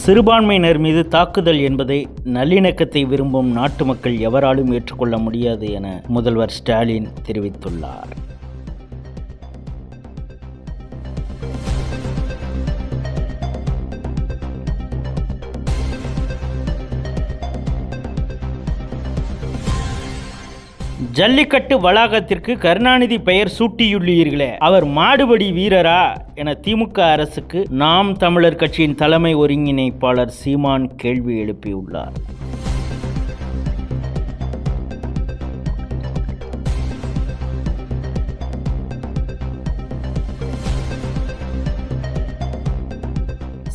சிறுபான்மையினர் மீது தாக்குதல் என்பதை நல்லிணக்கத்தை விரும்பும் நாட்டு மக்கள் எவராலும் ஏற்றுக்கொள்ள முடியாது என முதல்வர் ஸ்டாலின் தெரிவித்துள்ளார். ஜல்லிக்கட்டு வளாகத்திற்கு கருணாநிதி பெயர் சூட்டியுள்ளீர்களே, அவர் மாடுபடி வீரரா என திமுக அரசுக்கு நாம் தமிழர் கட்சியின் தலைமை ஒருங்கிணைப்பாளர் சீமான் கேள்வி எழுப்பியுள்ளார்.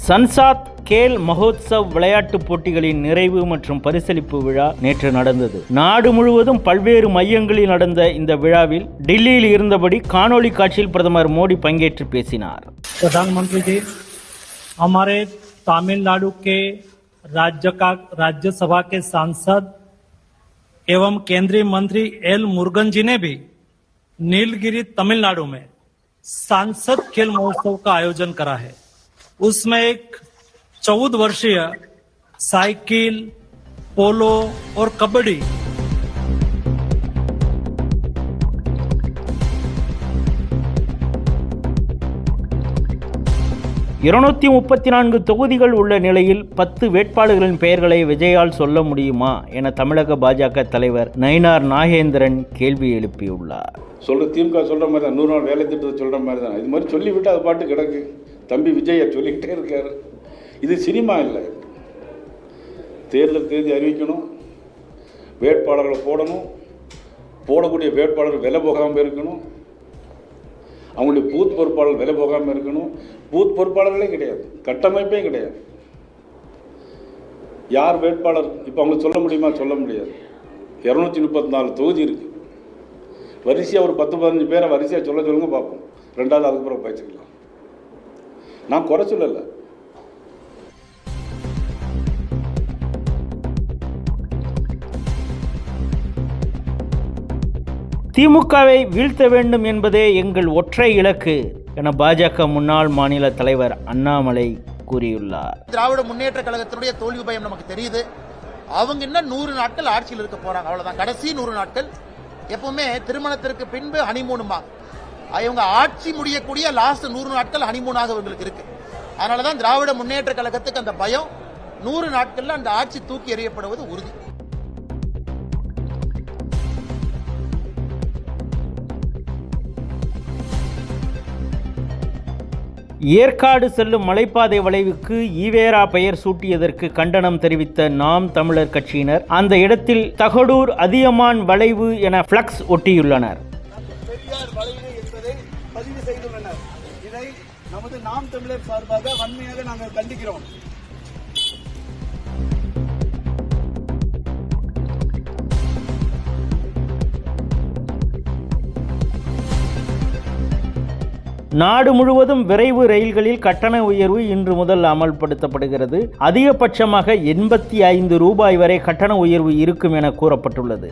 சன்சாத் கேல் மகோத்சவ் விளையாட்டுப் போட்டிகளின் நிறைவு மற்றும் பரிசளிப்பு விழா நேற்று நடந்தது. நாடு முழுவதும் பல்வேறு மையங்களில் நடந்த இந்த விழாவில் டெல்லியில் இருந்தபடி காணொலி காட்சியில் பிரதமர் மோடி பங்கேற்று பேசினார். प्रधानमंत्री जी, हमारे तमिलनाडु के राज्यसभा के सांसद एवं केंद्रीय मंत्री एल मुरुगन जी ने भी नीलगिरी तमिलनाडु में सांसद खेल महोत्सव का आयोजन करा है. उसमें एक 14 वर्षीय साइकिल, पोलो और कबड्डी 234 தொகுதிகள் உள்ள நிலையில் 10 வேட்பாளர்களின் பெயர்களை விஜயால் சொல்ல முடியுமா என தமிழக பாஜக தலைவர் நயினார் நாகேந்திரன் கேள்வி எழுப்பியுள்ளார். திமுக சொல்ற மாதிரி தான், 100 நாள் வேலை திட்டத்தை சொல்ற மாதிரி தான். இது மாதிரி சொல்லிவிட்டு அது பாட்டு கிடக்கு. தம்பி விஜய சொல்லிக்கிட்டே இருக்காரு. இது சினிமா இல்லை. தேர்தல் தேதி அறிவிக்கணும், வேட்பாளர்களை போடணும், போடக்கூடிய வேட்பாளர் விலை போகாமல் இருக்கணும், அவங்களுடைய பூத் பொறுப்பாளர் விலை போகாமல் இருக்கணும். பூத் பொறுப்பாளர்களே கிடையாது, கட்டமைப்பே கிடையாது. யார் வேட்பாளர் இப்போ அவங்க சொல்ல முடியுமா? சொல்ல முடியாது. 234 தொகுதி இருக்கு. வரிசையாக ஒரு 10-15 பேரை வரிசையாக சொல்லுங்க பார்ப்போம். ரெண்டாவது அதுக்கப்புறம் பேசிக்கலாம். நான் குறை சொல்லலை. திமுகவை வீழ்த்த வேண்டும் என்பதே எங்கள் ஒற்றை இலக்கு என பாஜக முன்னாள் மாநில தலைவர் அண்ணாமலை கூறியுள்ளார். திராவிட முன்னேற்ற கழகத்தினுடைய தோல்வி பயம் நமக்கு தெரியுது. அவங்க இன்னும் 100 நாட்கள் ஆட்சியில் இருக்க போறாங்க, அவ்வளவுதான். கடைசி 100 நாட்கள். எப்பவுமே திருமணத்திற்கு பின்பு ஹனிமூனுமா, அவங்க ஆட்சி முடியக்கூடிய லாஸ்ட் 100 நாட்கள் ஹனிமூனாக இவங்களுக்கு இருக்கு. அதனாலதான் திராவிட முன்னேற்ற கழகத்துக்கு அந்த பயம். 100 நாட்கள்ல அந்த ஆட்சி தூக்கி எறியப்படுவது உறுதி. ஏற்காடு செல்லும் மலைப்பாதை வளைவுக்கு ஈவேரா பெயர் சூட்டியதற்கு கண்டனம் தெரிவித்த நாம் தமிழர் கட்சியினர் அந்த இடத்தில் தகடூர் அதியமான் வளைவு என பிளக்ஸ் ஒட்டியுள்ளனர். பெரியார் வளைவு என்பதை பதிவு செய்துள்ளனர். இதை நமது நாம் தமிழர் சார்பாக வன்மையாக நாங்கள் கண்டிக்கிறோம். நாடு முழுவதும் விரைவு ரயில்களில் கட்டண உயர்வு இன்று முதல் அமல்படுத்தப்படுகிறது. அதிகபட்சமாக 85 ரூபாய் வரை கட்டண உயர்வு இருக்கும் என கூறப்பட்டுள்ளது.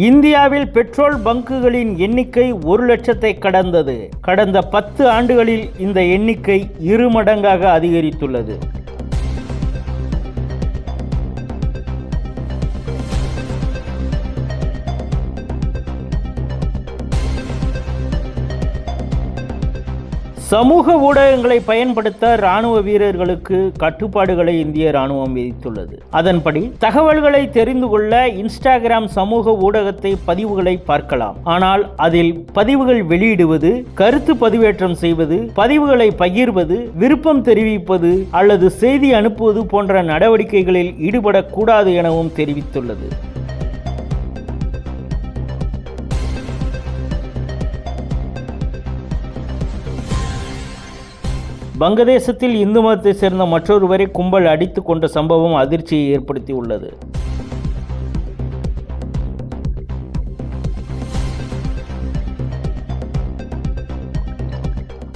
இந்தியாவில் பெட்ரோல் பங்குகளின் எண்ணிக்கை 1 லட்சத்தை கடந்தது. கடந்த 10 ஆண்டுகளில் இந்த எண்ணிக்கை 2 மடங்காக அதிகரித்துள்ளது. சமூக ஊடகங்களை பயன்படுத்த ராணுவ வீரர்களுக்கு கட்டுப்பாடுகளை இந்திய ராணுவம் விதித்துள்ளது. அதன்படி தகவல்களை தெரிந்து கொள்ள இன்ஸ்டாகிராம் சமூக ஊடகத்தை பதிவுகளை பார்க்கலாம். ஆனால் அதில் பதிவுகள் வெளியிடுவது, கருத்து பதிவேற்றம் செய்வது, பதிவுகளை பகிர்வது, விருப்பம் தெரிவிப்பது அல்லது செய்தி அனுப்புவது போன்ற நடவடிக்கைகளில் ஈடுபடக்கூடாது எனவும் தெரிவித்துள்ளது. வங்கதேசத்தில் இந்து மதத்தை சேர்ந்த மற்றொருவரை கும்பல் அடித்து கொண்ட சம்பவம் அதிர்ச்சியை ஏற்படுத்தியுள்ளது.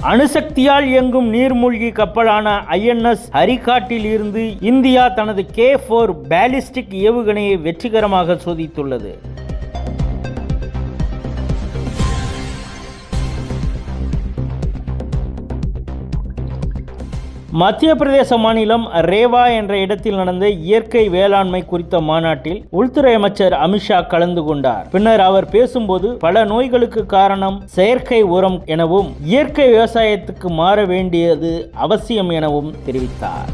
அணுசக்தியால் இயங்கும் நீர்மூழ்கி கப்பலான INS ஹரிகாட்டில் இருந்து இந்தியா தனது K4 பாலிஸ்டிக் ஏவுகணையை வெற்றிகரமாக சோதித்துள்ளது. மத்திய பிரதேச மாநிலம் ரேவா என்ற இடத்தில் நடந்த இயற்கை வேளாண்மை குறித்த மாநாட்டில் உள்துறை அமைச்சர் அமித்ஷா கலந்து கொண்டார். பின்னர் அவர் பேசும்போது பல நோய்களுக்கு காரணம் செயற்கை உரம் எனவும் இயற்கை விவசாயத்துக்கு மாற வேண்டியது அவசியம் எனவும் தெரிவித்தார்.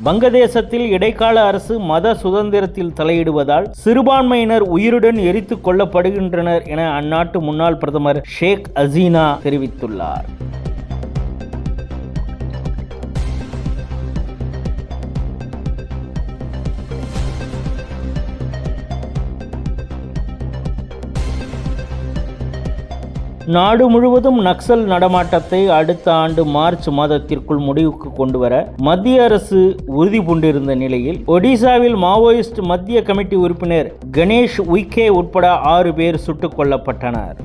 வங்கதேசத்தில் இடைக்கால அரசு மத சுதந்திரத்தில் தலையிடுவதால் சிறுபான்மையினர் உயிருடன் எரித்து கொல்லப்படுகின்றனர் என அந்நாட்டு முன்னாள் பிரதமர் ஷேக் ஹசீனா தெரிவித்துள்ளார். நாடு முழுவதும் நக்சல் நடமாட்டத்தை அடுத்த ஆண்டு மார்ச் மாதத்திற்குள் முடிவுக்கு கொண்டுவர மத்திய அரசு உறுதி பூண்டிருந்த நிலையில் ஒடிசாவில் மாவோயிஸ்ட் மத்திய கமிட்டி உறுப்பினர் கணேஷ் உய்கே உட்பட 6 பேர் சுட்டுக் கொல்லப்பட்டனர்.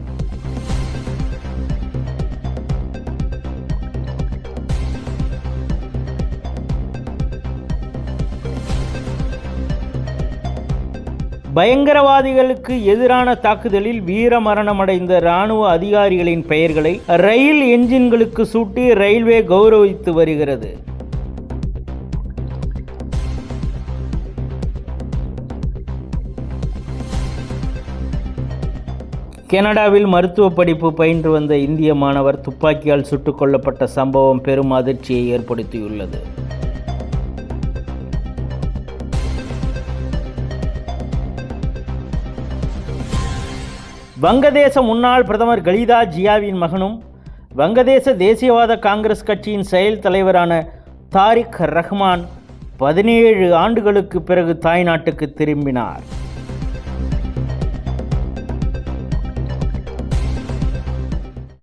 பயங்கரவாதிகளுக்கு எதிரான தாக்குதலில் வீரமரணமடைந்த இராணுவ அதிகாரிகளின் பெயர்களை ரயில் என்ஜின்களுக்கு சூட்டி ரயில்வே கௌரவித்து வருகிறது. கனடாவில் மருத்துவ படிப்பு பயின்று வந்த இந்திய மாணவர் துப்பாக்கியால் சுட்டுக் கொல்லப்பட்ட சம்பவம் பெரும் அதிர்ச்சியை ஏற்படுத்தியுள்ளது. வங்கதேச முன்னாள் பிரதமர் கலிதா ஜியாவின் மகனும் வங்கதேச தேசியவாத காங்கிரஸ் கட்சியின் செயல் தலைவரான தாரிக் ரஹ்மான் 17 ஆண்டுகளுக்கு பிறகு தாய்நாட்டுக்கு திரும்பினார்.